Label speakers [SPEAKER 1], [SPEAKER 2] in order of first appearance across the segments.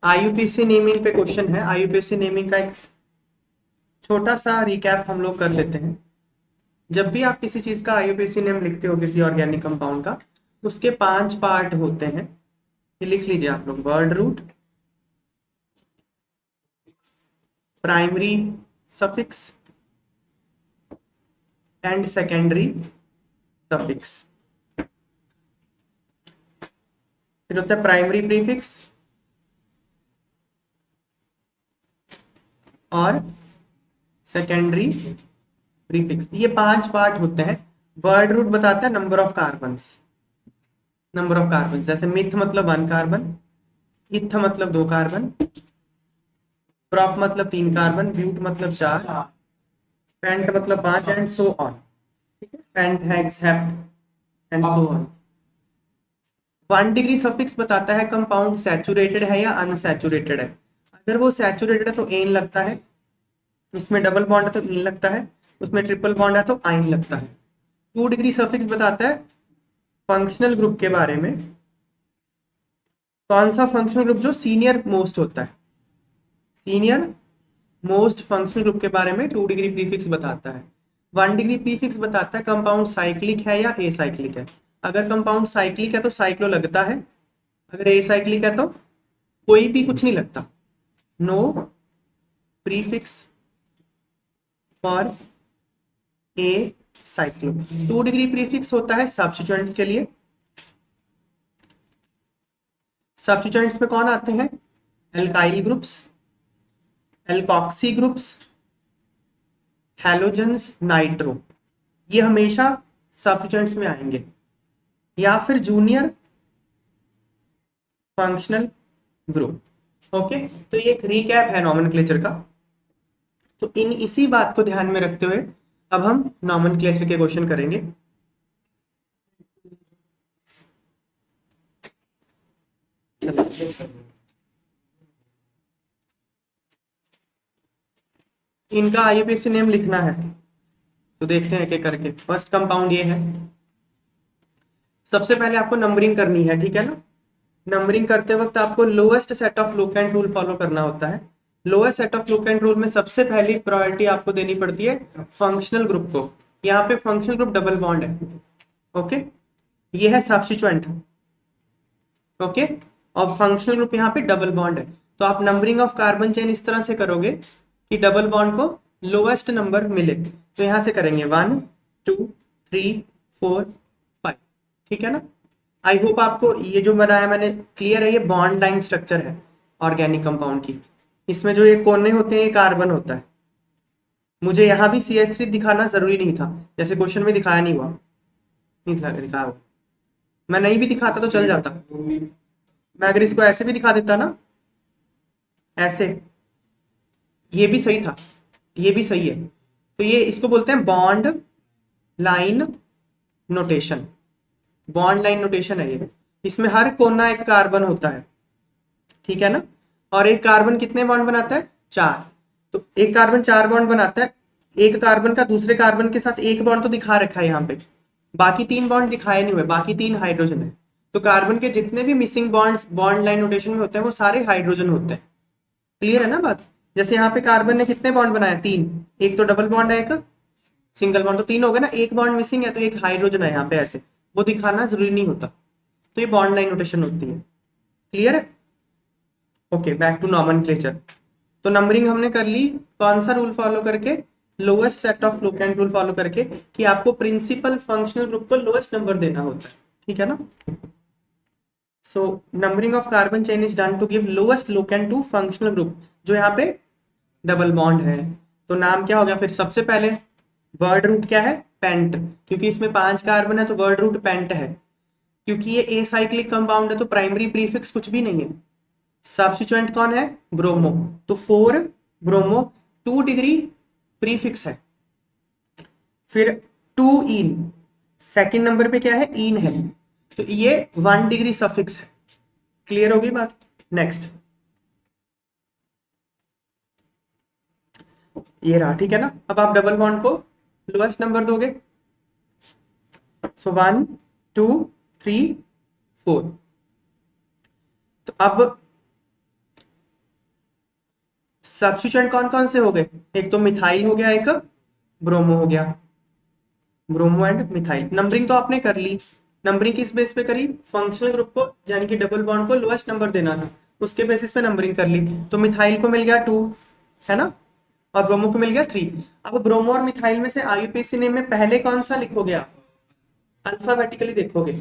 [SPEAKER 1] IUPAC naming पे question है। IUPAC naming का एक छोटा सा रिकैप हम लोग कर लेते हैं। जब भी आप किसी चीज का आईयूपीएसी नेम लिखते हो किसी ऑर्गेनिक कंपाउंड का, उसके 5 पार्ट होते हैं। ये लिख लीजिए आप लोग। Word root, primary suffix and secondary suffix. फिर होता है प्राइमरी प्रीफिक्स और सेकेंडरी प्रीफिक्स। ये 5 पार्ट होते हैं। वर्ड रूट बताता है number of carbons. Number of carbon, जैसे मिथ मतलब 1 कार्बन, इथ मतलब 2 कार्बन, प्रॉप मतलब 3 कार्बन, ब्यूट मतलब 4, पेंट मतलब 5 एंड सो ऑन। ठीक है, pent, hex, hept and so on. 1 degree suffix बताता है कंपाउंड सैचुरेटेड है या अनसैचुरेटेड है। अगर वो सैचुरेटेड है तो एन लगता है, उसमें डबल बॉन्ड है तो इन लगता है, उसमें ट्रिपल बॉन्ड है तो आइन लगता है। 2 डिग्री सफिक्स बताता है फंक्शनल ग्रुप के बारे में। कौन सा फंक्शनल ग्रुप जो सीनियर मोस्ट होता है। सीनियर मोस्ट फंक्शनल ग्रुप के बारे में 2 डिग्री प्रीफिक्स बताता है। 1 डिग्री प्रीफिक्स बताता है कंपाउंड साइक्लिक है या एसाइक्लिक है। अगर कंपाउंड साइक्लिक है तो साइक्लो लगता है, अगर एसाइक्लिक है तो कोई भी कुछ नहीं लगता। No prefix for a cyclo. 2 degree prefix होता है सब्स्टिट्यूएंट्स के लिए। सब्स्टिट्यूएंट्स में कौन आते हैं? Alkyl groups, alkoxy groups, halogens, nitro. ये हमेशा सब्स्टिट्यूएंट्स में आएंगे। या फिर जूनियर फंक्शनल ग्रुप। ओके, तो ये एक रीकैप है नॉमेनक्लेचर का। तो इसी बात को ध्यान में रखते हुए अब हम नॉमेनक्लेचर के क्वेश्चन करेंगे। इनका आईयूपीएसी नेम लिखना है, तो देखते हैं एक करके। फर्स्ट कंपाउंड ये है। सबसे पहले आपको नंबरिंग करनी है, ठीक है ना। नंबरिंग करते वक्त आपको lowest set of locant rule follow करना होता है। Lowest set of locant rule में सबसे पहली प्रायोरिटी आपको देनी पड़ती है फंक्शनल ग्रुप को। यहाँ पे फंक्शनल ग्रुप डबल बॉन्ड है। ओके, ये है सब्स्टिट्यूएंट। ओके, और फंक्शनल ग्रुप यहाँ पे डबल बॉन्ड है। तो आप नंबरिंग ऑफ कार्बन चेन इस तरह से करोगे कि डबल बॉन्ड को लोएस्ट नंबर मिले। तो यहां से करेंगे 1 2 3 4 5। ठीक है ना। आई होप आपको ये जो बनाया मैंने क्लियर है। ये बॉन्ड लाइन स्ट्रक्चर है ऑर्गेनिक कंपाउंड की। इसमें जो ये कोने होते हैं ये कार्बन होता है। मुझे यहाँ भी CH3 दिखाना जरूरी नहीं था, जैसे क्वेश्चन में दिखाया नहीं हुआ, नहीं दिखाया हुआ। मैं नहीं भी दिखाता तो चल जाता। मैं अगर इसको ऐसे भी दिखा देता ना, ऐसे, ये भी सही था, ये भी सही है। तो ये इसको बोलते हैं bond line notation. Bond line notation है ये। इसमें हर कोना एक कार्बन होता है, ठीक है ना। और एक कार्बन कितने बॉन्ड बनाता है? 4। तो एक कार्बन 4 बॉन्ड बनाता है। एक कार्बन का दूसरे कार्बन के साथ एक बॉन्ड तो दिखा रखा है यहाँ पे, बाकी 3 बॉन्ड दिखाए नहीं हुए, बाकी 3 हाइड्रोजन है। तो कार्बन के जितने भी missing bonds bond line notation में होते हैं वो सारे हाइड्रोजन होते हैं। क्लियर है ना बात। जैसे यहाँ पे कार्बन ने कितने बॉन्ड बनाए? 3। एक तो डबल बॉन्ड है, एक सिंगल बॉन्ड, तो 3 हो गए ना। एक बॉन्ड मिसिंग है तो एक हाइड्रोजन है यहाँ पे, ऐसे वो दिखाना जरूरी नहीं होता। तो ये बॉन्ड लाइन नोटेशन होती है। क्लियर है। Okay, back to nomenclature. तो नंबरिंग हमने कर ली, कौन सा रूल फॉलो करके? Lowest set of locant rule follow करके, कि आपको प्रिंसिपल फंक्शनल ग्रुप को लोएस्ट नंबर देना होता है, ठीक है ना। So numbering of carbon chain is done to give lowest locant to functional group, जो यहाँ पे डबल बॉन्ड है। तो नाम क्या हो गया फिर? सबसे पहले वर्ड रूट क्या है? पेंट, क्योंकि इसमें 5 कार्बन है तो वर्ड रूट पेंट है। क्योंकि ये एसाइक्लिक कंपाउंड है तो प्राइमरी प्रीफिक्स कुछ भी नहीं है। सब्स्टिट्यूएंट कौन है? ब्रोमो, तो 4 ब्रोमो। 2 डिग्री प्रीफिक्स है। फिर 2 इन, सेकंड नंबर पे क्या है? इन है। तो ये 1 डिग्री सफिक्स है। क्लियर होगी बात। नेक्स्ट ये रहा, ठीक है ना। अब आप डबल बॉन्ड को लोएस्ट नंबर दोगे। सो 1 2 3 4। तो अब सब्स्टिट्यूएंट कौन कौन से हो गए, एक तो मिथाइल हो गया, एक ब्रोमो हो गया, ब्रोमो एंड मिथाइल। नंबरिंग तो आपने कर ली, नंबरिंग किस बेस पे करी, फंक्शनल ग्रुप को यानी कि डबल बॉन्ड को लोएस्ट नंबर देना था, उसके बेसिस पे नंबरिंग कर ली। तो मिथाइल को मिल गया 2, है ना, और ब्रोमो को मिल गया 3। अब ब्रोमो और मिथाइल में से आईयूपीएसी नेम में पहले कौन सा लिखोगे आप, अल्फाबेटिकली देखोगे,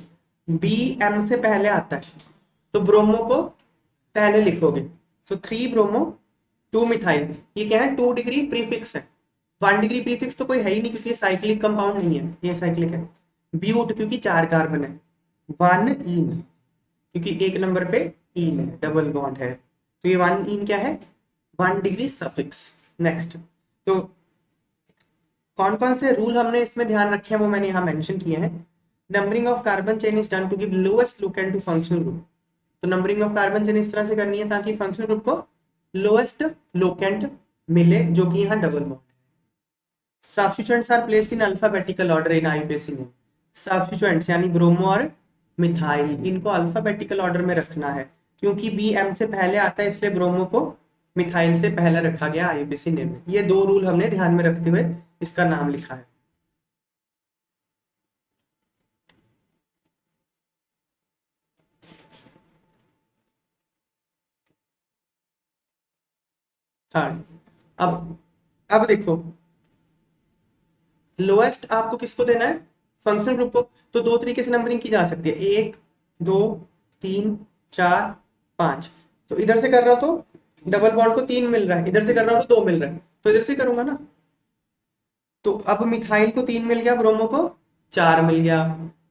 [SPEAKER 1] बी एम से पहले आता है, तो ब्रोमो को पहले लिखोगे। सो 3 ब्रोमो 2 मिथाइल, ये क्या है, 2 डिग्री प्रीफिक्स है। 1 डिग्री प्रीफिक्स तो कोई है ही नहीं क्योंकि ये साइक्लिक कंपाउंड नहीं है, ये साइक्लिक है। ब्यूट क्योंकि 4 कार्बन है, 1 इन क्योंकि एक नंबर पे इन है, डबल बॉन्ड है, तो ये 1 इन क्या है, 1 डिग्री सफिक्स। नेक्स्ट, तो कौन कौन से रूल हमने इसमें ध्यान रखे हैं वो मैंने यहाँ मेंशन किए हैं। Numbering of carbon chain is done to give lowest locant to functional group. तो नंबरिंग ऑफ कार्बन चेन इस तरह से करनी है ताकि फंक्शनल ग्रुप को लोएस्ट लोकेंट मिले, जो कि यहाँ double bond. Substituents are placed in alphabetical order in IUPAC में। सब्स्टिट्यूएंट्स यानी ब्रोमो और मिथाइल, इनको अल्फाबेटिकल ऑर्डर में रखना है, क्योंकि बी एम से पहले आता है इसलिए ब्रोमो को मिथाइल से पहले रखा गया आईयूपीएसी नेम में। ये 2 रूल हमने ध्यान में रखते हुए इसका नाम लिखा है। थर्ड, अब देखो, लोएस्ट आपको किसको देना है, फंक्शनल ग्रुप को। तो 2 तरीके से नंबरिंग की जा सकती है, 1 2 3 4 5। तो इधर से कर रहा हूं तो डबल बॉन्ड को 3 मिल रहा है, इधर से कर रहा हूं तो 2 मिल रहा है, तो इधर से करूंगा ना। तो अब मिथाइल को 3 मिल गया, ब्रोमो को 4 मिल गया,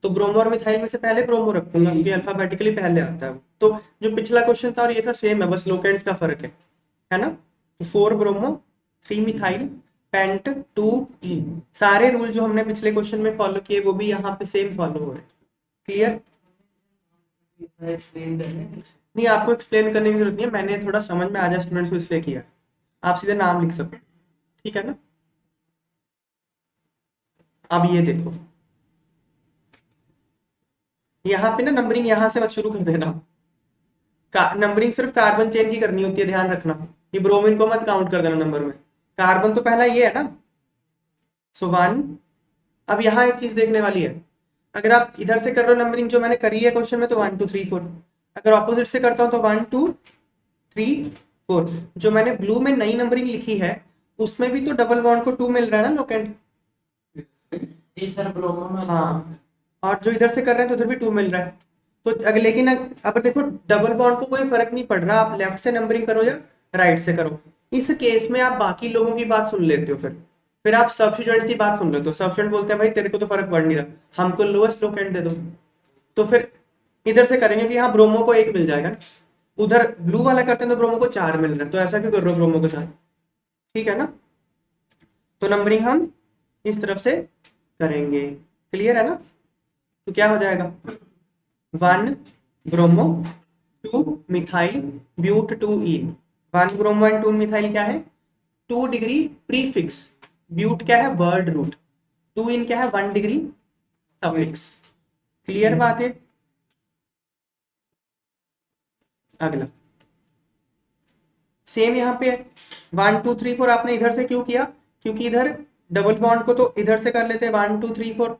[SPEAKER 1] तो ब्रोमो और मिथाइल में से पहले ब्रोमो रखूंगा क्योंकि अल्फाबेटिकली पहले आता है। तो जो पिछला क्वेश्चन था और ये था सेम है, बस लोकेंट्स का फर्क है ना। तो 4 ब्रोमो 3 मिथाइल पेंट 2 इन, सारे रूल जो हमने पिछले क्वेश्चन में फॉलो किए वो भी यहाँ पे सेम फॉलो हो रहे हैं। क्लियर? नहीं, आपको एक्सप्लेन करने की जरूरत नहीं है, मैंने थोड़ा समझ में आ जाए स्टूडेंट्स को इसलिए किया। आप सीधे नाम लिख सकते, ठीक है ना। अब ये देखो, यहाँ पे ना नंबरिंग यहाँ से मत शुरू कर देना, नंबरिंग सिर्फ कार्बन चेन की करनी होती है, ध्यान रखना। ये ब्रोमीन को मत काउंट कर देना नंबर में, कार्बन तो पहला ये है ना। सो 1। अब यहाँ एक चीज देखने वाली है, अगर आप इधर से कर रहे हो नंबरिंग जो मैंने करी है क्वेश्चन में, तो 1 2 3 4। अगर ऑपोजिट से करता हूँ तो 1 2 3 4। जो मैंने ब्लू में नई नंबरिंग लिखी है उसमें भी तो डबल बॉन्ड को 2 मिल रहा है ना लोकेंट। हाँ, और जो इधर से कर रहे हैं तो उधर भी 2 मिल रहा है। तो अगर लेकिन अब देखो डबल बॉन्ड को कोई फर्क नहीं पड़ रहा, आप लेफ्ट से नंबरिंग करो या राइट से करो। इस केस में आप बाकी लोगों की बात सुन लेते हो, फिर आप सब्स्टिट्यूएंट्स की बात सुन लेते हो। सब्स्टिट्यूएंट बोलते हैं भाई तेरे को तो फर्क पड़ नहीं रहा, हमको लोएस्ट लोकेंट दे दो। तो फिर इधर से करेंगे कि हाँ ब्रोमो को 1 मिल जाएगा ना, उधर ब्लू वाला करते हैं तो ब्रोमो को 4 मिल रहा है, तो ऐसा क्यों कर रहे हो ब्रोमो के साथ, ठीक है ना। तो नंबरिंग हम इस तरफ से करेंगे, क्लियर है ना। तो क्या हो जाएगा, 1 bromo 2 methyl but 2 ene. 1 bromo and 2 methyl क्या है, 2 डिग्री प्रीफिक्स, ब्यूट क्या है वर्ड रूट, 2 इन क्या है 1 डिग्री सफिक्स। क्लियर बात है। अगला सेम यहाँ पे है, 1 2 3 4 आपने इधर से क्यों किया, क्योंकि इधर डबल बॉन्ड को तो इधर से कर लेते हैं 1 2 3 4,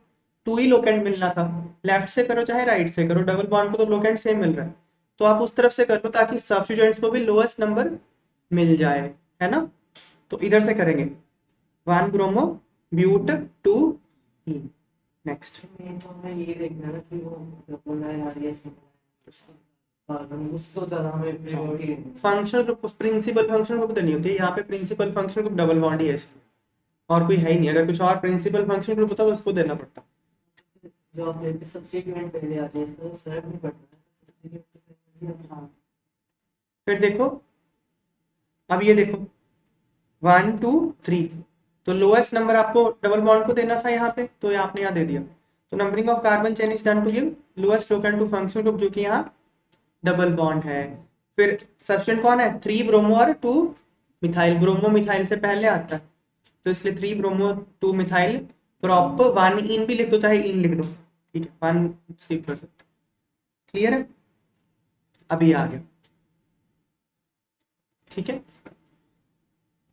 [SPEAKER 1] 2 ही लोकेंट मिलना था। लेफ्ट से करो चाहे राइट से करो, डबल बॉन्ड को तो लोकेंट सेम मिल रहा है, तो आप उस तरफ से कर लो ताकि सब्स्टिट्यूएंट्स को भी लोएस्ट नंबर मिल जाए, है ना। तो इधर से करेंगे 1 ब्रोमो ब्यूट 2 इन। नेक्स्ट,
[SPEAKER 2] ये देखना ना कि वो उसको ज्यादा हमें priority
[SPEAKER 1] functional group, principal functional group तो नहीं होती है यहाँ पे, principal functional group double bond ही है इसमें, और कोई है ही नहीं। अगर कुछ और प्रिंसिपल फंक्शनल ग्रुप होता तो उसको देना पड़ता।
[SPEAKER 2] जो आप देखते सब्स्टिट्यूएंट पहले आते हैं, इसका तो फर्क नहीं पड़ता।
[SPEAKER 1] हाँ, फिर देखो, अब ये देखो 1 2 3, तो लोएस्ट नंबर आपको डबल बॉन्ड को देना था यहाँ पे, तो आपने यहाँ दे दिया। तो numbering of carbon chain is done to give lowest locant to functional group, जो कि यहाँ डबल बॉन्ड है। फिर सब्स्टिट्यूएंट कौन है, 3 ब्रोमो और 2 मिथाइल, ब्रोमो मिथाइल से पहले आता है, तो इसलिए 3 ब्रोमो 2 मिथाइल, प्रॉपर 1 इन भी लिख दो चाहे इन लिख दो, ठीक है, 1 स्किप कर सकते। क्लियर है, अभी आ गया, ठीक है।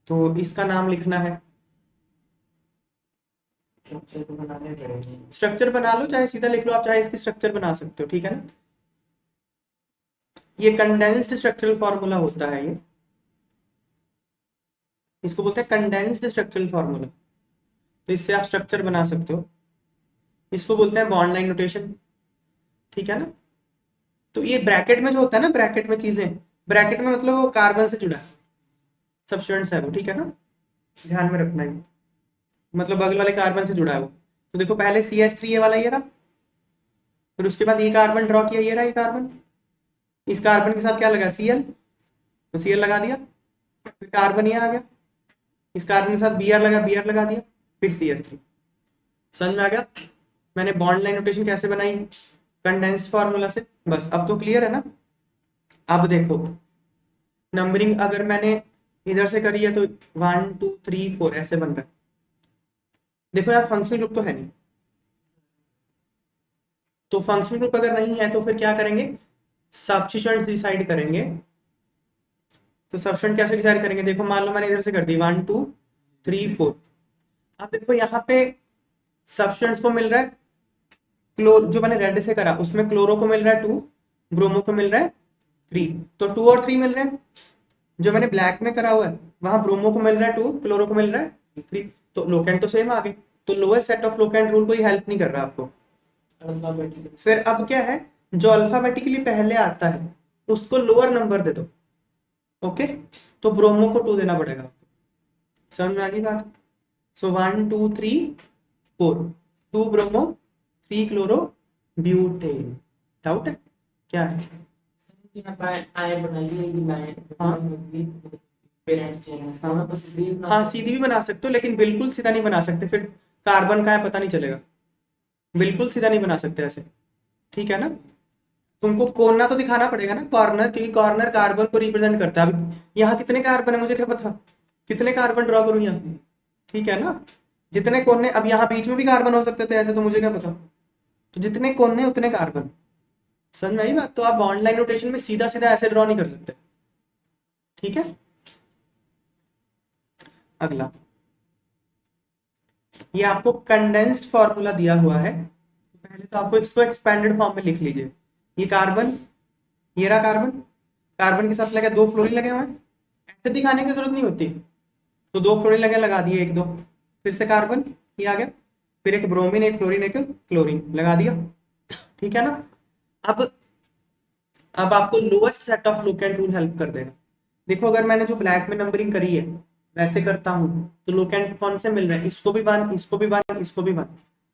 [SPEAKER 1] तो इसका नाम लिखना है,
[SPEAKER 2] स्ट्रक्चर तो बनाने पड़ेंगे।
[SPEAKER 1] स्ट्रक्चर बना लो, चाहे सीधा लिख लो आप, चाहे इसकी स्ट्रक्चर बना सकते हो, ठीक है ना। ये कंडेंस्ड स्ट्रक्चरल फॉर्मूला होता है, ये इसको बोलते हैं कंडेंस्ड स्ट्रक्चरल फॉर्मूला। तो इससे आप स्ट्रक्चर बना सकते हो, इसको बोलते हैं बॉन्ड लाइन नोटेशन, ठीक है ना। तो ये ब्रैकेट में जो होता है ना, ब्रैकेट में चीजें, ब्रैकेट में मतलब वो कार्बन से जुड़ा है, सब्स्टिट्यूएंट्स है वो, ठीक है ना, ध्यान में रखना है, मतलब बगल वाले कार्बन से जुड़ा है वो। तो देखो पहले CH3 ये वाला ये रहा, फिर उसके बाद ये कार्बन ड्रॉ किया, ये रहा ये कार्बन, इस कार्बन के साथ क्या लगा Cl, तो Cl लगा दिया, फिर कार्बन ये आ गया, इस कार्बन के साथ Br लगा, Br लगा दिया, फिर CH3। समझ में आ गया मैंने बॉन्ड लाइन नोटेशन कैसे बनाई, कंडेंस्ड फार्मूला से। बस अब तो क्लियर है ना। अब देखो नंबरिंग अगर मैंने इधर से करी है तो 1 2 3 4 ऐसे बन रहा है। देखो यार फंक्शनल ग्रुप तो है नहीं, तो फंक्शनल ग्रुप अगर नहीं है तो फिर क्या करेंगे, सब्स्टिट्यूएंट्स डिसाइड करेंगे। तो सब्स्टिट्यूएंट कैसे डिसाइड करेंगे, देखो मान लो मैंने इधर से कर दी 1 2 3 4। अब देखो यहाँ पे सब्स्टिट्यूएंट्स को मिल रहा है क्लोर, जो मैंने रेड से करा उसमें क्लोरो को मिल रहा है 2, ब्रोमो को मिल रहा है 3, तो 2 और 3 मिल रहे हैं। जो मैंने ब्लैक में करा हुआ है वहां ब्रोमो को मिल रहा है 2, क्लोरो को मिल रहा है 3, तो लोकेंट तो सेम आ गए। तो lowest set of locant rule कोई हेल्प नहीं कर रहा आपको।
[SPEAKER 2] अल्फाबेटिकली।
[SPEAKER 1] फिर अब क्या है, जो अल्फाबेटिकली पहले आता है उसको लोअर नंबर दे दो, ओके। तो ब्रोमो को 2 देना पड़ेगा आपको। समझ में आ गई बात। सो 1 2 3 4, 2 ब्रोमो 3 क्लोरो ब्यूटेन। डाउट है क्या है?
[SPEAKER 2] आए बनाइए कि लाइन
[SPEAKER 1] हाँ
[SPEAKER 2] पेरेंट चेन है,
[SPEAKER 1] हाँ
[SPEAKER 2] बस सीधी बना
[SPEAKER 1] हाँ,
[SPEAKER 2] सकते
[SPEAKER 1] सीधी भी बना सकते हो लेकिन बिल्कुल सीधा नहीं बना सकते, फिर कार्बन का है पता नहीं चलेगा। बिल्कुल सीधा नहीं बना सकते ऐसे, ठीक है ना। तुमको कोना तो दिखाना पड़ेगा ना, कॉर्नर, क्योंकि कॉर्नर कार्बन को रिप्रेजेंट करता है। अब यहाँ कितने कार्बन है मुझे क्या पता, कितने कार्बन ड्रॉ करूँ यहाँ, ठीक है ना। जितने कोने, अब यहाँ बीच में भी कार्बन हो सकते थे ऐसे, तो मुझे क्या पता। तो जितने कोने उतने कार्बन। समझ में आई बात। तो आप बॉन्ड लाइन नोटेशन में सीधा सीधा ऐसे ड्रॉ नहीं कर सकते, ठीक है। अगला, ये आपको कंडेंस्ड फॉर्मूला दिया हुआ है, पहले तो आपको इसको एक्सपेंडेड फॉर्म में लिख लीजिए। ये कार्बन, ये रहा कार्बन, कार्बन के साथ लगे 2 फ्लोरीन लगे हुए हैं, ऐसे दिखाने की जरूरत नहीं होती। तो 2 फ्लोरीन लगे, लगा दिए 1 2, फिर से कार्बन ये आ गया, फिर एक ब्रोमीन एक फ्लोरीन एक क्लोरीन लगा दिया, ठीक है ना। अब आपको lowest set of locant rule help कर देगा। देखो अगर मैंने जो ब्लैक में नंबरिंग करी है वैसे करता हूँ तो लोकेंट कौन से मिल रहे हैं, इसको भी 1 इसको भी 1 इसको भी 1,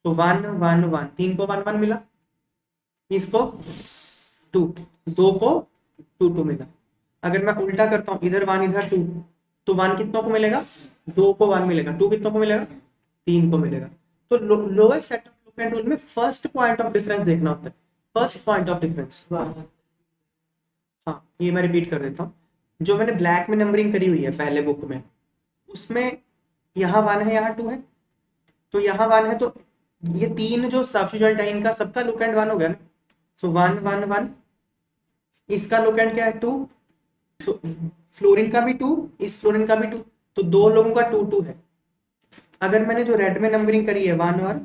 [SPEAKER 1] तो 1 1 1, 3 को 1 1 मिला, इसको 2, 2 को 2 2 मिला। अगर मैं उल्टा करता हूँ, इधर 1 इधर 2, तो 1 कितनों को मिलेगा, 2 को 1 मिलेगा, 2 कितनों को मिलेगा, 3 को मिलेगा। तो lowest set of locant rule में फर्स्ट पॉइंट ऑफ डिफरेंस देखना होता है, फर्स्ट पॉइंट ऑफ डिफरेंस। हाँ ये मैं रिपीट कर देता हूँ, जो मैंने ब्लैक में नंबरिंग करी हुई है पहले बुक में, उसमें यहाँ 1 है यहाँ 2 है, तो यहाँ 1 है, तो ये 3 जो सब्स्टिट्यूएंट है इनका सबका लोकेंट 1 हो गया ना। सो 1 1 1, इसका लोकेंट क्या है 2, सो फ्लोरीन का भी 2, इस फ्लोरीन का भी 2, तो 2 लोगों का 2 2 है। अगर मैंने जो रेड में नंबरिंग करी है 1 और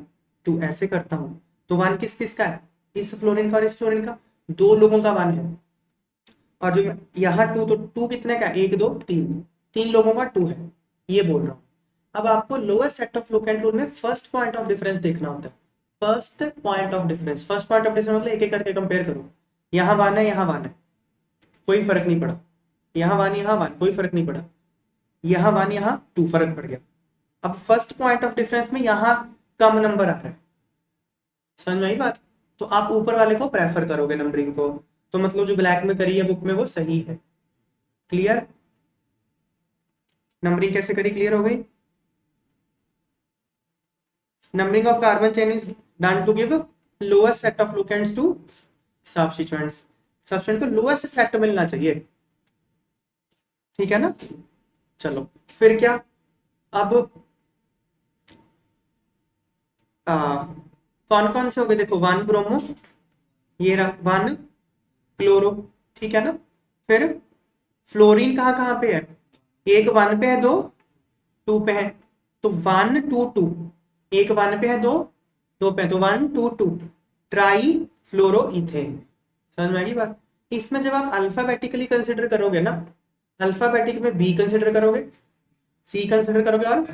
[SPEAKER 1] 2 ऐसे करता हूँ, तो 1 किस किस का है, इस फ्लोरीन का और इस फ्लोरीन का, 2 लोगों का 1 है। और जो यहाँ 2, तो 2 कितने का, 1 2 3, 3 लोगों का 2 है, ये बोल रहा हूँ। अब आपको lower set of locant rule में फर्स्ट पॉइंट ऑफ डिफरेंस देखना होता है, first point of difference. First point of difference मतलब एक एक करके कंपेयर करो, यहाँ 1 है यहाँ 1 है, कोई फर्क नहीं पड़ा, यहाँ 1 यहाँ 1 कोई फर्क नहीं पड़ा, यहाँ 1 यहाँ 2 फर्क पड़ गया। अब फर्स्ट पॉइंट ऑफ डिफरेंस में यहाँ कम नंबर आ रहा है, समझ में आई बात। तो आप ऊपर वाले को प्रेफर करोगे नंबरिंग को, तो मतलब जो ब्लैक में करी है बुक में वो सही है। क्लियर, नंबरिंग कैसे करी, क्लियर हो गई। Numbering of carbon chain is done to give lowest set of locants to substituents. Substituent को lowest set मिलना चाहिए, ठीक है ना। चलो फिर क्या, अब कौन कौन से हो गए, देखो 1 ब्रोमो, ये रहा 1 क्लोरो, ठीक है ना। फिर फ्लोरीन कहाँ कहाँ पे है, एक 1 पे है 2 2 पे है, तो 1 2 2, एक 1 पे है, दो 2 पे है, तो 1 2 2 ट्राई फ्लोरोइथेन। समझ में आ गई बात। इसमें जब आप अल्फाबेटिकली कंसिडर करोगे ना, अल्फाबेटिक में बी कंसिडर करोगे, सी कंसिडर करोगे और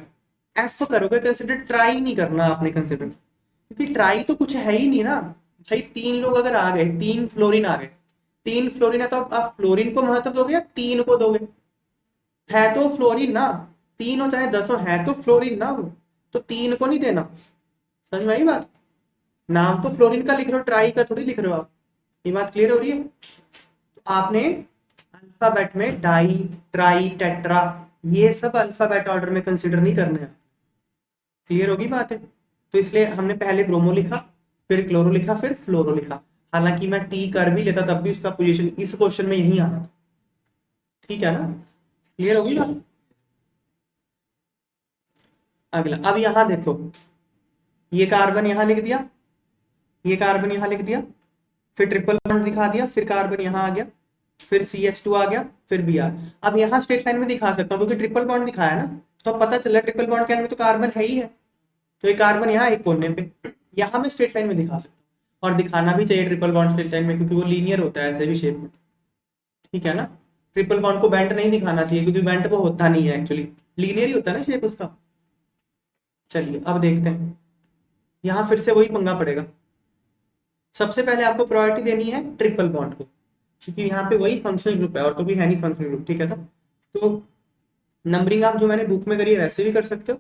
[SPEAKER 1] एफ करोगे कंसिडर, ट्राई नहीं करना आपने कंसिडर, क्योंकि ट्राई तो कुछ है ही नहीं ना भाई। 3 लोग अगर आ गए, 3 फ्लोरीन आ गए, 3 फ्लोरीन है, तो आप फ्लोरीन को महत्व दोगे या 3 को दोगे? है तो फ्लोरीन ना, 3 हो चाहे 10 हो, है तो फ्लोरीन ना वो, तो 3 को नहीं देना। समझ में आई बात। नाम तो फ्लोरीन का लिख रहे हो, ट्राई का थोड़ी लिख रहे हो आप। ये बात क्लियर हो रही है। तो आपने अल्फाबेट में डाई, ट्राई, टेट्रा, ये सब अल्फाबेट ऑर्डर में कंसिडर नहीं करने हैं। क्लियर होगी बात है। तो इसलिए हमने पहले ब्रोमो लिखा, फिर क्लोरो लिखा, फिर फ्लोरो लिखा। हालांकि मैं टी कर भी लेता तब भी उसका पोजीशन इस क्वेश्चन में यही आना। ठीक है ना, क्लियर होगी बात। अगला, अब यहां देखो, ये कार्बन यहां लिख दिया, ये कार्बन यहां लिख दिया, फिर ट्रिपल बॉन्ड दिखा दिया, फिर कार्बन यहां आ गया, फिर CH2 आ गया, फिर Br। अब यहाँ स्ट्रेट लाइन में दिखा सकता हूँ क्योंकि ट्रिपल बॉन्ड दिखाया ना, तो अब पता चला ट्रिपल बॉन्ड के अंदर में तो कार्बन है ही है, तो ये कार्बन यहाँ एक कोने पे, यहाँ मैं स्ट्रेट लाइन में दिखा सकता हूँ। और दिखाना भी चाहिए ट्रिपल बॉन्ड स्ट्रेट लाइन में, क्योंकि वो लीनियर होता है ऐसे भी शेप में। ठीक है ना, ट्रिपल बॉन्ड को बेंट नहीं दिखाना चाहिए, क्योंकि बेंट वो होता नहीं है एक्चुअली, लीनियर ही होता है ना शेप उसका। चलिए अब देखते हैं, यहाँ फिर से वही पंगा पड़ेगा। सबसे पहले आपको प्रायोरिटी देनी है ट्रिपल बॉन्ड को, क्योंकि यहाँ पे वही फंक्शनल ग्रुप है और तो भी है नहीं फंक्शनल ग्रुप। ठीक है ना, तो नंबरिंग आप जो मैंने बुक में करी है वैसे भी कर सकते हो,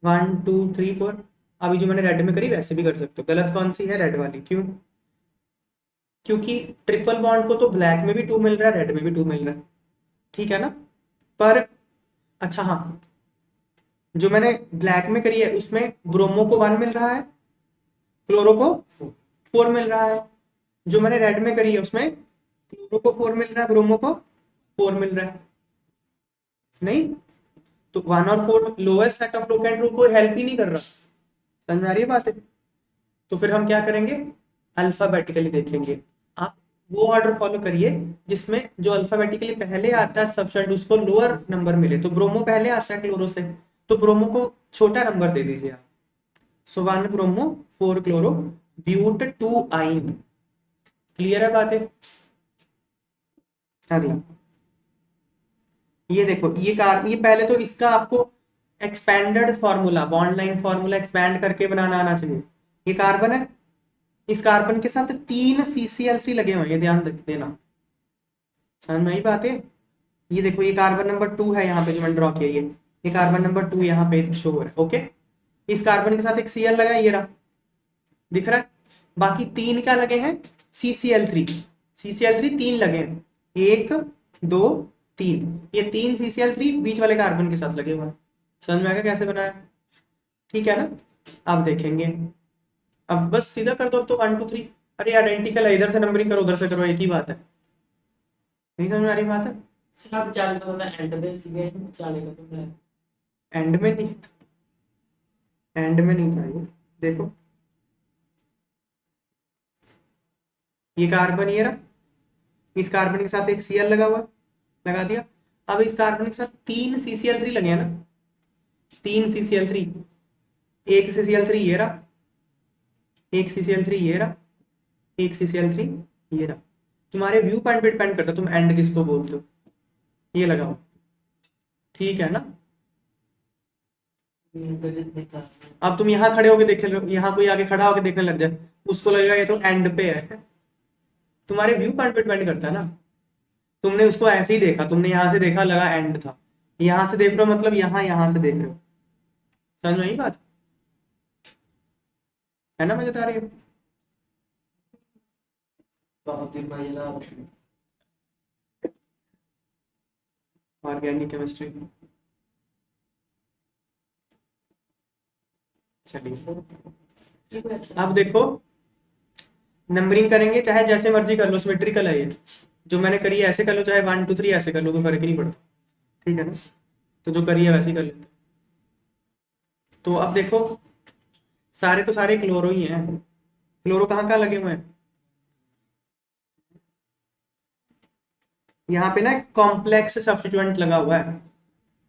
[SPEAKER 1] 1 2 3 4। अभी जो मैंने रेड में करी वैसे भी कर सकते हो। गलत कौन सी है? रेड वाली। क्यों? क्योंकि ट्रिपल बॉन्ड को तो ब्लैक में भी 2 मिल रहा है, रेड में भी 2 मिल रहा है। ठीक है ना, पर अच्छा हाँ, जो मैंने ब्लैक में करी है उसमें ब्रोमो को 1 मिल रहा है, क्लोरो को 4 मिल रहा है। जो मैंने रेड में करी है उसमें क्लोरो को 4 मिल रहा है, ब्रोमो को 4 मिल रहा है। नहीं, तो 1 और 4 lowest set of locant rule को हेल्प ही नहीं कर रहा। समझ में आ रही है बात है। तो फिर हम क्या करेंगे, अल्फाबेटिकली देखेंगे। आप वो ऑर्डर फॉलो करिए जिसमें जो अल्फाबेटिकली पहले आता है सब्सटेंट उसको लोअर नंबर मिले। तो ब्रोमो पहले आता है क्लोरो से, तो ब्रोमो को छोटा नंबर दे दीजिए आप। सो 1 ब्रोमो 4 क्लोरो ब्यूट 2 आइन। क्लियर है बात है। अगला, ये देखो, ये पहले तो इसका आपको expanded formula, bond line formula expand करके बनाना आना चाहिए। ये कार्बन है, इस कार्बन के साथ 3 CCl3 लगे हुए हैं, ये ध्यान देना। समझ में आई बात है। ये देखो, ये कार्बन नंबर 2 है यहाँ पे जो मैंने ड्रॉ किया, ये कार्बन नंबर 2 यहाँ पे शो हो रहा है। ओके, इस कार्बन के साथ एक Cl लगा है, ये रहा, दिख रहा है। बाकी 3 क्या लगे हैं? CCl3। CCl3 3 लगे हैं, 1 2 3। ये 3 CCl3 बीच वाले कार्बन के साथ लगे हुए हैं। समझ में आ गया कैसे बनाया? ठीक है ना, अब देखेंगे। अब बस सीधा कर दो, अब तो 1 2 3। अरे आइडेंटिकल है, इधर से नंबरिंग करो उधर से करो, एक ही बात है। नहीं समझ में आ रही बात है?
[SPEAKER 2] सर आप चाले तो मैं एंड पे सीधे चाले का तो मैं
[SPEAKER 1] एंड में नहीं, एंड में नहीं था ये। देखो, ये कार्बन ये रहा, इस कार्बन के साथ एक Cl लगा हुआ, लगा दिया। अब इस कार्बन के साथ 3 CCl3 लगे हैं ना, 3 CCl3, एक CCl3 ये रहा, एक CCl3 ये रहा, एक CCl3 ये रहा। तुम्हारे व्यू पॉइंट पे डिपेंड करता है तुम एंड किसको बोलते हो। ये लगाओ, ठीक है ना।
[SPEAKER 2] तो जितने का
[SPEAKER 1] अब तुम यहाँ खड़े होके देख रहे हो, यहाँ कोई आगे खड़ा होके देखने लग जाए, उसको लगेगा ये तो एंड पे है। तुम्हारे व्यू पॉइंट पे डिपेंड करता है ना। तुमने उसको ऐसे ही देखा, तुमने यहाँ से देखा लगा एंड था, यहाँ से देख रहे हो मतलब यहाँ से देख रहे हो। समझ में आई बात है ना, मजेदार रही है।
[SPEAKER 2] बहुत ही मजेदार।
[SPEAKER 1] Organic chemistry. चलिए अब देखो, नंबरिंग करेंगे चाहे जैसे मर्जी कर लो, सिमेट्रिकल है ये। जो मैंने करी है ऐसे कर लो, चाहे 1 2 3 ऐसे कर लो, कोई फर्क ही नहीं पड़ता। ठीक है ना, तो जो करी है वैसे ही कर लेते। तो अब देखो, सारे तो सारे क्लोरो ही हैं। क्लोरो कहाँ कहाँ लगे हुए हैं? यहाँ पे ना कॉम्प्लेक्स सब्स्टिट्यूएंट लगा हुआ है,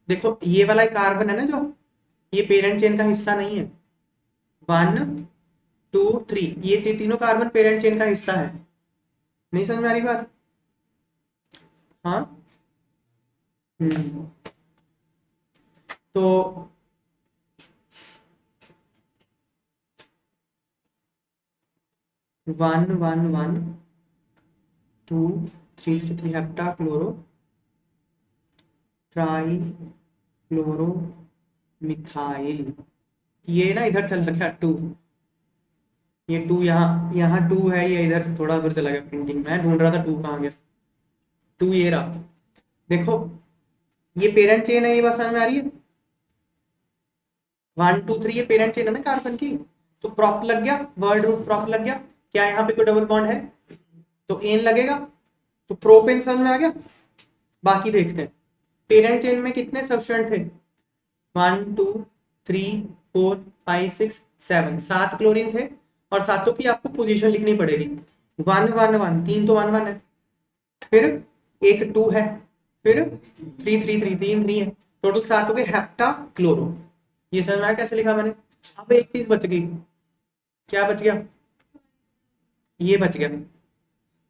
[SPEAKER 1] देखो ये वाला कार्बन है ना जो, ये पेरेंट चेन का हिस्सा नहीं है। 1 2 3 ये तीनों कार्बन पेरेंट चेन का हिस्सा है। नहीं समझ में आ रही बात? हाँ। हम्म। तो 1 1 1 2 3 3 hepta chloro try chloro methyl. ये ना इधर चल रखा 2, ये 2 यहाँ यहाँ 2 है, ये इधर थोड़ा दूर चला गया प्रिंटिंग में, ढूंढ रहा था 2 कहाँ गया। 2 ये रहा। देखो ये पेरेंट चेन है, ये बात समझ में आ रही है? 1 2 3 ये पेरेंट चेन है ना कार्बन की। तो प्रॉप लग गया, वर्ड रूट प्रॉप लग गया। क्या यहाँ पे कोई डबल बॉन्ड है? तो एन लगेगा। तो प्रोपेन समझ में आ गया। बाकी देखते हैं पेरेंट चेन में कितने सब्स्टिट्यूएंट थे। 1 2 3 4 5 6 7 7 क्लोरीन थे, और सातों की आपको पोजीशन लिखनी पड़ेगी। 1 1 1 3 तो 1 1 है, फिर एक 2 है, फिर 3 3 3 3 3 है, टोटल 7 हो गए हेप्टा क्लोरो। ये समझ में आया कैसे लिखा मैंने? अब एक चीज बच गई। क्या बच गया? ये बच गया।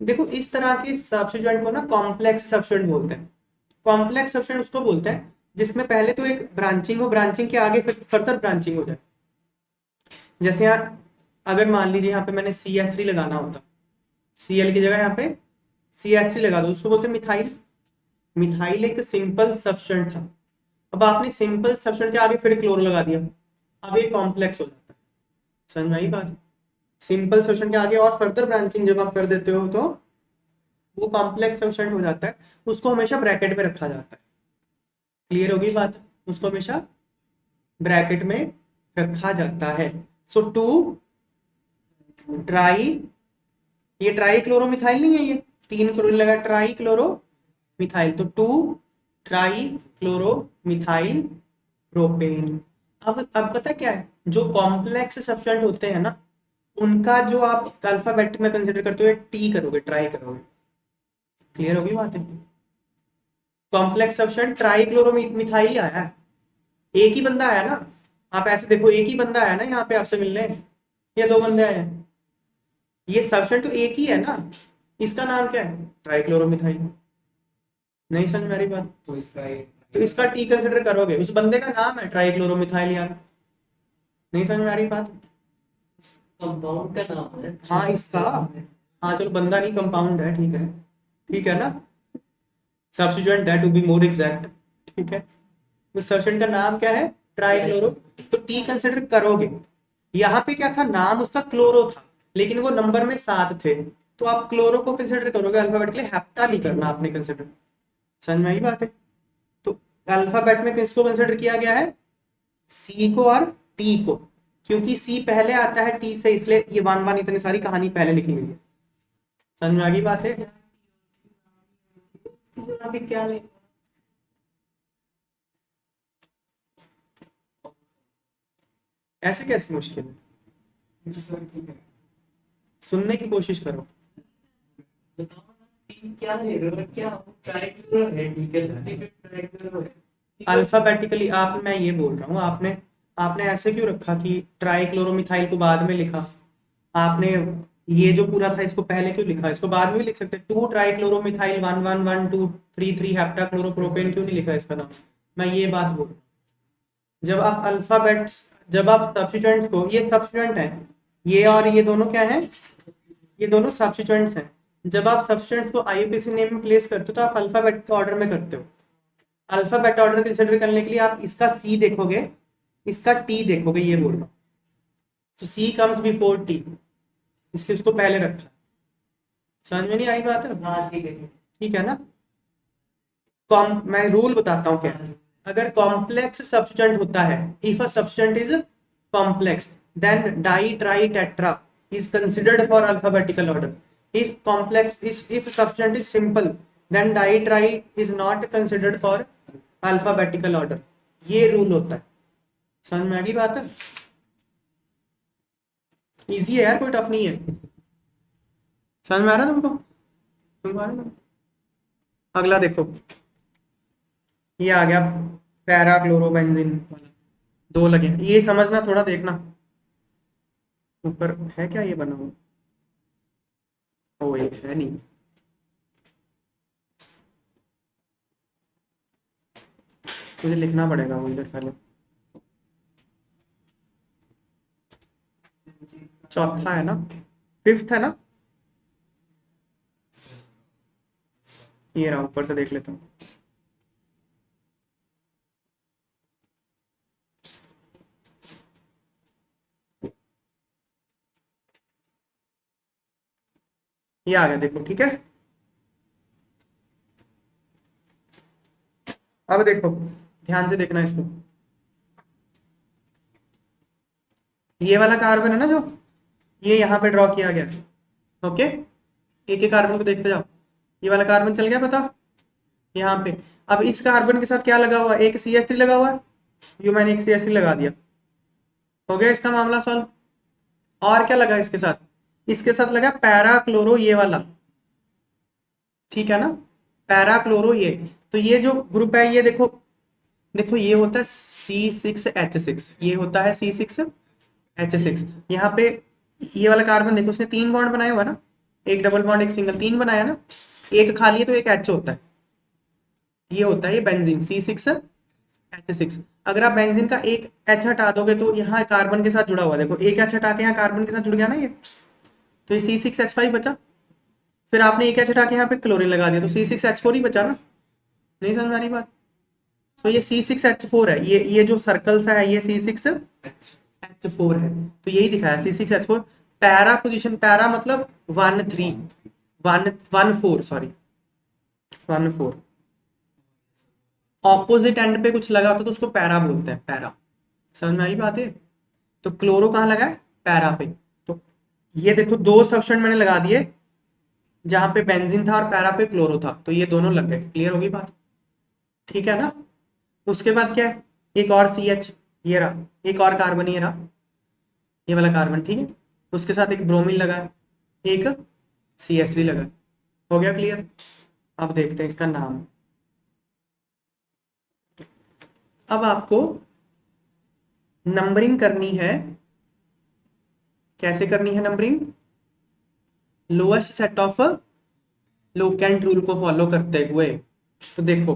[SPEAKER 1] देखो इस तरह के सब्स्टिट्यूएंट को ना कॉम्प्लेक्स सब्स्टिट्यूएंट बोलते हैं। कॉम्प्लेक्स सब्स्टिट्यूएंट उसको बोलते हैं जिसमें पहले तो एक ब्रांचिंग हो, ब्रांचिंग के आगे फिर फर्दर ब्रांचिंग हो जाए। जैसे यहाँ अगर मान लीजिए यहाँ पे मैंने CH3 लगाना होता, Cl की जगह यहाँ पे CH3 लगा दो, उसको बोलते हैं मिथाइल। मिथाइल एक सिंपल सब्स्टिट्यूएंट था, अब आपने सिंपल सब्स्टिट्यूएंट के आगे फिर क्लोरो लगा दिया, अब ये कॉम्प्लेक्स हो जाता है। समझ में आई बात? सिंपल सब्स्टिट्यूएंट के आगे और फर्दर ब्रांचिंग जब आप कर देते हो तो वो कॉम्प्लेक्स सब्स्टिट्यूएंट हो जाता है, उसको हमेशा ब्रैकेट में रखा जाता है। क्लियर होगी बात? उसको हमेशा ब्रैकेट में रखा जाता है। सो 2 ट्राई, ये ट्राई क्लोरोमिथाइल नहीं है, ये 3 क्लोरीन लगा ट्राई क्लोरो मिथाइल, तो 2 ट्राई क्लोरो मिथाइल प्रोपेन। अब पता क्या है, जो कॉम्प्लेक्स सब्स्टिट्यूएंट होते हैं ना, उनका जो आप अल्फाबेट में कंसीडर करते हो टी करोगे, ट्राई करोगे। क्लियर होगी बात है? Complex substituent trichloromethyl ही आया है, एक ही बंदा आया ना। आप ऐसे देखो, एक ही बंदा आया ना यहाँ पे आपसे मिलने, या 2 बंदे आए हैं? ये सब्स्टिट्यूएंट तो एक ही है ना, इसका नाम क्या है? ट्राइक्लोरोमिथाइल। नहीं समझ में आ रही बात? तो इसका टी कंसिडर करोगे, उस बंदे का नाम है ट्राइक्लोरोमिथाइल यार। नहीं समझ में आ रही बात?
[SPEAKER 2] कंपाउंड का नाम है।
[SPEAKER 1] हाँ इसका, हाँ चलो बंदा नहीं कंपाउंड है, ठीक है, ठीक है ना, सब्स्टिट्यूएंट है टू बी मोर एग्जैक्ट, ठीक है। उस सब्स्टिट्यूएंट का नाम क्या है? ट्राइक्लोरो। तो टी कंसिडर करोगे। यहाँ पे क्या था, नाम उसका क्लोरो था, लेकिन वो नंबर में 7 थे, तो आप क्लोरो को कंसिडर करोगे अल्फाबेटिकली, हेप्टा नहीं करना आपने कंसिडर। समझ में आई बात है? तो अल्फाबेट में किसको कंसिडर किया गया है? सी को और टी को, क्योंकि सी पहले आता है टी से, इसलिए ये 1 1 इतनी सारी कहानी पहले लिखी गई है। समझ में आ गई बात है? अभी क्या ले, ऐसे कैसे मुश्किल है? सुनने की कोशिश करो।
[SPEAKER 2] क्या ले रहे हो? क्या ट्राइक्लोरो है? ठीक है, ट्राइक्लोरो है।
[SPEAKER 1] अल्फाबेटिकली आप, मैं ये बोल रहा हूँ, आपने आपने ऐसे क्यों रखा कि ट्राइक्लोरोमिथाइल को बाद में लिखा? आपने ये जो पूरा था इसको पहले क्यों लिखा? इसको बाद में भी लिख सकते। 2 ट्राइक्लोरोमिथाइल 1 1 1 2 3 3 हेप्टाक्लोरोप्रोपेन क्यों नहीं लिखा इसका नाम? मैं ये बात बोल रहा हूँ। जब आप अल्फाबेट्स, जब आप सब्स्टिट्यूएंट को, ये सब्स्टिट्यूएंट है, ये और ये दोनों क्या है? ये दोनों सब्स्टिट्यूएंट्स हैं। जब आप सब्स्टिट्यूएंट्स को आईयूपीएसी नेम में प्लेस करते हो तो आप अल्फाबेट के ऑर्डर में करते हो। अल्फाबेट ऑर्डर कंसिडर करने के लिए आप इसका सी देखोगे, इसका टी देखोगे, ये बोल रहा हूँ। तो सी कम्स बिफोर टी, इसलिए उसको पहले रखा। समझ में नहीं आई बात है?
[SPEAKER 2] हाँ ठीक है,
[SPEAKER 1] ठीक है ना। मैं रूल बताता हूँ क्या। अगर कॉम्प्लेक्स सब्स्टिट्यूएंट होता है, if a substituent is complex, then di tri tetra is considered for alphabetical order. If complex is, if substituent is simple, then ditri is not considered for alphabetical order. ये rule होता है। समझ में आ गई बात है? इजी है यार, कोई टफ नहीं है। समझ में आ रहा है तुमको? तुमको आ रहा है? अगला देखो, ये आ गया पैराक्लोरोबेंजीन वाला, दो लगे। ये समझना, थोड़ा देखना ऊपर है क्या ये बना हुआ। ओ ये है नहीं, मुझे लिखना पड़ेगा वो इधर पहले। चौथा है ना, फिफ्थ है ना, ये रहा, ऊपर से देख लेता हूँ। ये आ गया देखो, ठीक है। अब देखो, ध्यान से देखना इसको। ये वाला कार्बन है ना जो, ये यहाँ पे ड्रॉ किया गया। ओके, एक एक कार्बन को देखते जाओ। ये वाला कार्बन चल गया पता, यहाँ पे। अब इस कार्बन के साथ क्या लगा हुआ है, एक CH3 लगा हुआ है, यो मैंने एक CH3 लगा दिया, हो गया इसका मामला सॉल्व। और क्या लगा इसके साथ, इसके साथ लगा पैराक्लोरो ये वाला, ठीक है ना, पैराक्लोरो ये। तो ये जो ग्रुप है ये देखो, देखो ये होता है C6H6, ये होता है C6H6। यहाँ पे ये वाला कार्बन देखो, उसने 3 बॉन्ड बनाया हुआ ना, एक डबल बॉन्ड एक सिंगल, 3 बनाया ना, एक खाली है तो एक H होता है, ये होता है ये बेंजीन C6H6। अगर आप बेंजीन का एक H हटा दोगे तो यहाँ कार्बन के साथ जुड़ा हुआ, देखो एक H हटा के यहाँ कार्बन के साथ जुड़ गया ना ये, तो ये C6H5 बचा। फिर आपने एक H हटा के यहाँ पे क्लोरीन लगा दिया तो C6H4 ही बचा ना। नहीं समझ में आ रही बात। तो ये C6H4 है, ये जो सर्कल सा है ये C6H4 है, तो यही दिखाया C6H4। पैरा पोजीशन, पैरा मतलब 1 4 सॉरी 1 4। ऑपोजिट एंड पे कुछ लगा होता तो उसको पैरा बोलते हैं, पैरा। समझ में आई बात है। तो क्लोरो कहाँ लगा है, पैरा पे। तो ये देखो 2 सब्स्टेंट मैंने लगा दिए, जहां पे बेंजीन था और पैरा पे क्लोरो था, तो ये दोनों लग गए। क्लियर होगी बात, ठीक है ना। उसके बाद क्या है, एक और CH, ये रहा, एक और कार्बन ये रहा, ये वाला कार्बन, ठीक है। उसके साथ एक ब्रोमीन लगा है, एक CH3 लगा है। हो गया क्लियर। अब देखते हैं इसका नाम। अब आपको नंबरिंग करनी है। कैसे करनी है numbering, lowest set of locant rule को फॉलो करते हुए। तो देखो,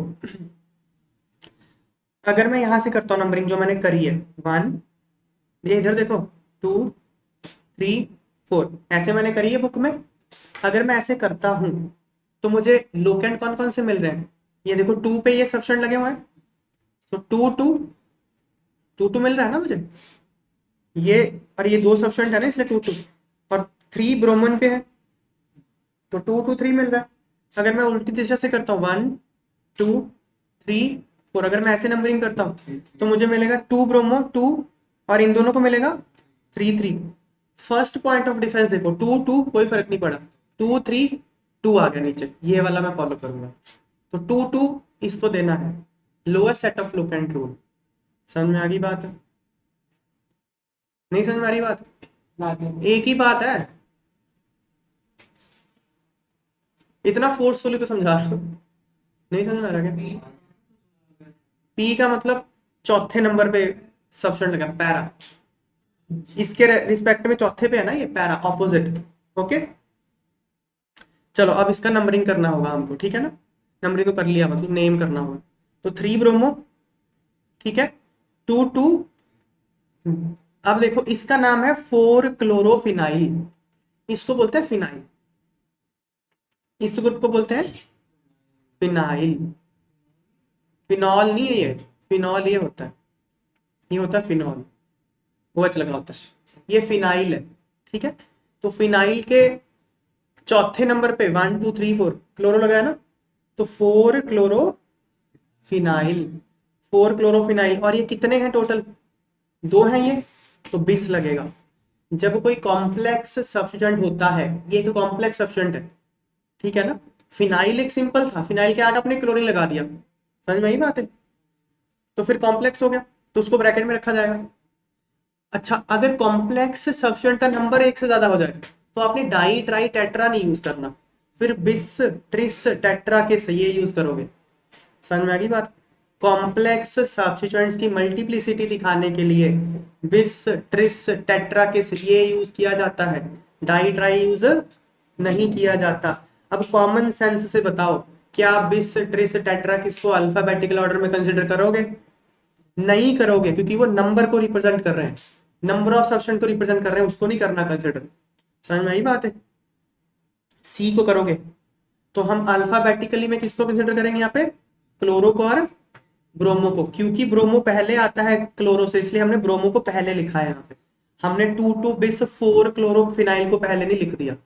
[SPEAKER 1] अगर मैं यहां से करता हूं नंबरिंग जो मैंने करी है, 1, ये इधर देखो, 2 3 4, ऐसे मैंने करी है बुक में। अगर मैं ऐसे करता हूं तो मुझे लोकेंट कौन कौन से मिल रहे हैं, ये देखो 2 पे ये सब्स्टेंट लगे हुए हैं, तो 2 2 2 2 मिल रहा है ना मुझे ये, और ये 2 सब्स्टेंट है ना इसलिए 2 2, और 3 ब्रोमन पे है तो 2 2 3 मिल रहा है। अगर मैं उल्टी दिशा से करता हूँ 1 2 3 4, अगर मैं ऐसे नंबरिंग करता हूँ तो मुझे मिलेगा 2 ब्रोमो 2, और इन दोनों को मिलेगा 3 3। फर्स्ट पॉइंट ऑफ डिफरेंस देखो, 2 2 कोई फर्क नहीं पड़ा, 2 3 2 आ गया नीचे, ये वाला मैं फॉलो करूंगा। तो 2 2 इसको देना है, lower set of locant rule. समझ में आ गई बात, नहीं समझ में आ रही बात, एक ही बात है, इतना फोर्सफुली तो समझा रहा हूं। नहीं समझ में आ रहा क्या, पी का मतलब चौथे नंबर पे सब्स्टेंट लगा पैरा, इसके रिस्पेक्ट में चौथे पे है ना ये पैरा, ऑपोजिट। ओके, चलो अब इसका नंबरिंग करना होगा हमको, ठीक है ना। नंबरिंग तो कर लिया, मतलब नेम करना होगा। तो 3 ब्रोमो, ठीक है, 2 2। अब देखो इसका नाम है 4 क्लोरोफिनाइल, इसको बोलते हैं फिनाइल, इस ग्रुप को बोलते हैं फिनाइल। फिनॉल नहीं है ये, फिनॉल ये होता है, ये होता है फिनॉल, वो OH लगा होता है, ये फिनाइल है, ठीक है। तो फिनाइल के चौथे नंबर पे 1 2 3 4 क्लोरो लगाया ना, तो 4 क्लोरोफिनाइल, 4 क्लोरोफिनाइल। और ये कितने हैं टोटल, 2 हैं ये, तो 20 लगेगा। जब कोई कॉम्प्लेक्स सब्स्टिट्यूएंट होता है, ये एक कॉम्प्लेक्स सब्स्टिट्यूएंट है, ठीक है ना। फिनाइल एक सिंपल था, फिनाइल के आगे आपने क्लोरीन लगा दिया, समझ में आई बात है, तो फिर कॉम्प्लेक्स हो गया, तो उसको ब्रैकेट में रखा जाएगा। अच्छा, अगर कॉम्प्लेक्स सब्स्टिट्यूएंट का नंबर 1 से ज्यादा हो जाए तो आपने डाई ट्राई टेट्रा नहीं यूज करना, फिर बिस ट्रिस टेट्रा के ये यूज करोगे। समझ में आ गई बात। कॉम्प्लेक्स सब्स्टिट्यूएंट्स की मल्टीप्लिसिटी दिखाने के लिए बिस, ट्रिस, टेट्रा किस ये यूज किया जाता है, डाई ट्राई यूज नहीं किया जाता। अब कॉमन सेंस से बताओ, क्या बिस, ट्रिस, टेट्रा किस को अल्फाबेटिकल ऑर्डर में कंसिडर करोगे? नहीं करोगे, क्योंकि वो नंबर को रिप्रेजेंट कर रहे हैं, नंबर ऑफ सब्सटेंस को रिप्रेजेंट कर रहे हैं, उसको नहीं करना कंसिडर। समझ में आई बात है? सी को करोगे तो हम अल्फाबेटिकली में किसको कंसिडर करेंगे यहाँ पे? क्लोरो को और ब्रोमो को, क्योंकि ब्रोमो पहले आता है क्लोरो से, इसलिए हमने ब्रोमो को पहले लिखा है यहाँ पे। हमने 2 बिस 4 क्लोरोफिनाइल को पहले नहीं लिख दिया।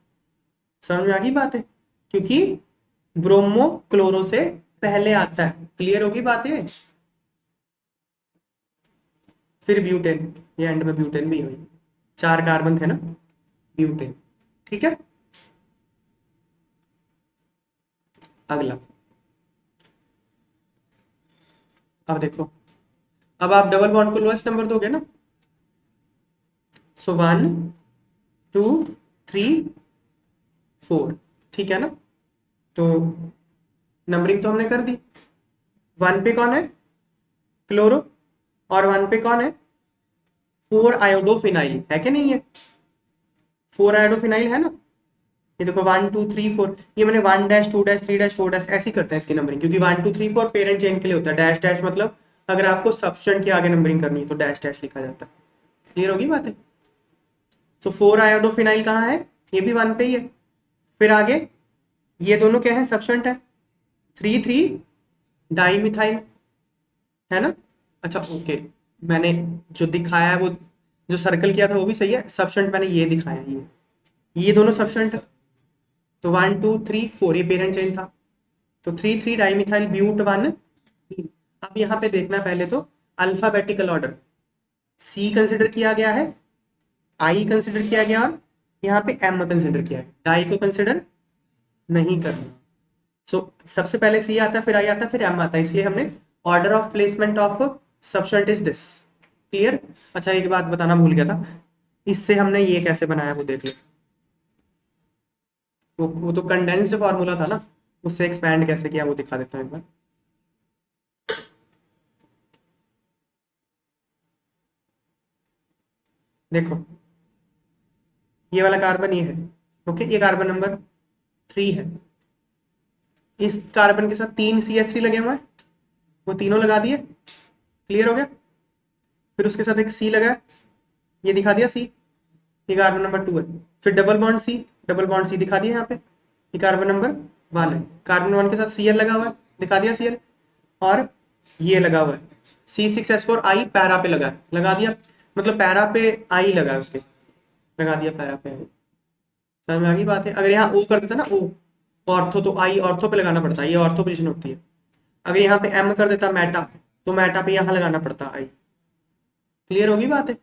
[SPEAKER 1] समझ में आ गई बात है? क्योंकि ब्रोमो क्लोरो से पहले आता है। क्लियर होगी बात ये? फिर ब्यूटेन, ये एंड में ब्यूटेन भी हुई, 4 कार्बन थे ना, ब्यूटेन। ठीक है, अगला अब देखो, अब आप डबल बॉन्ड को लोएस्ट नंबर दोगे ना, सो 1 2 3 4, ठीक है ना? तो नंबरिंग तो हमने कर दी। 1 पे कौन है? क्लोरो, और 1 पे कौन है? 4 आयोडोफिनाइल है कि नहीं है? 4 आयोडोफिनाइल है ना? ये देखो 1 2 3 4, ये मैंने 1 डैश 2 डैश 3 डैश 4 डैश ऐसी करते हैं इसकी नंबरिंग, क्योंकि 1 2 3 4 पेरेंट चेन के लिए होता है। डैश डैश मतलब अगर आपको सब्स्टेंट के आगे नंबरिंग करनी है तो डैश डैश लिखा जाता है। क्लियर होगी बात है? तो 4 आयोडोफिनाइल कहाँ है? ये भी 1 पे ही है। फिर आगे ये दोनों क्या है? सब्स्टेंट है। 3 3 डाइमिथाइल है ना? अच्छा ओके, मैंने जो दिखाया है वो, जो सर्कल किया था वो भी सही है। सब्स्टेंट मैंने ये दिखाया है, ये दोनों सब्स्टेंट है। तो 1 2 3 4 ये पेरेंट चेन था, तो 3 3 डाइमिथाइल ब्यूट 1। अब यहाँ पे देखना पहले तो अल्फाबेटिकल ऑर्डर, सी कंसिडर किया गया है, आई कंसिडर किया गया, और यहाँ पे एम कंसिडर किया है। डाई को कंसिडर नहीं करना। सो सबसे पहले सी आता है, फिर आई आता है, फिर एम आता है, इसलिए हमने order of placement of substituent is this. Clear? अच्छा एक बात बताना भूल गया था, इससे हमने ये कैसे बनाया वो देख लो। वो तो कंडेंस्ड फॉर्मूला था ना, उससे एक्सपैंड कैसे किया वो दिखा देता हूँ एक बार। देखो ये वाला कार्बन ये है, ओके, ये कार्बन नंबर 3 है। इस कार्बन के साथ 3 CH3 लगे हुए हैं, वो तीनों लगा दिए। क्लियर हो गया? फिर उसके साथ एक सी लगा है, ये दिखा दिया सी, ये कार्बन नंबर 2 है। फिर double bond C, double bond C दिखा दिया यहाँ पे, ये कार्बन नंबर 1 है। कार्बन 1 के साथ Cl लगा हुआ है, दिखा दिया Cl, और ये लगा हुआ है C6H4 I पैरा पे लगा है, लगा दिया, मतलब पैरा पे आई लगा है उसके, लगा दिया पैरा पे आई। समझ में आ गई बात है? अगर यहाँ O कर देता ना, O ऑर्थो, तो आई ऑर्थो पे लगाना पड़ता है, ये ऑर्थो पोजिशन होती है। अगर यहाँ पे M कर देता मेटा, तो मेटा पे यहाँ लगाना पड़ता आई। क्लियर होगी बात है?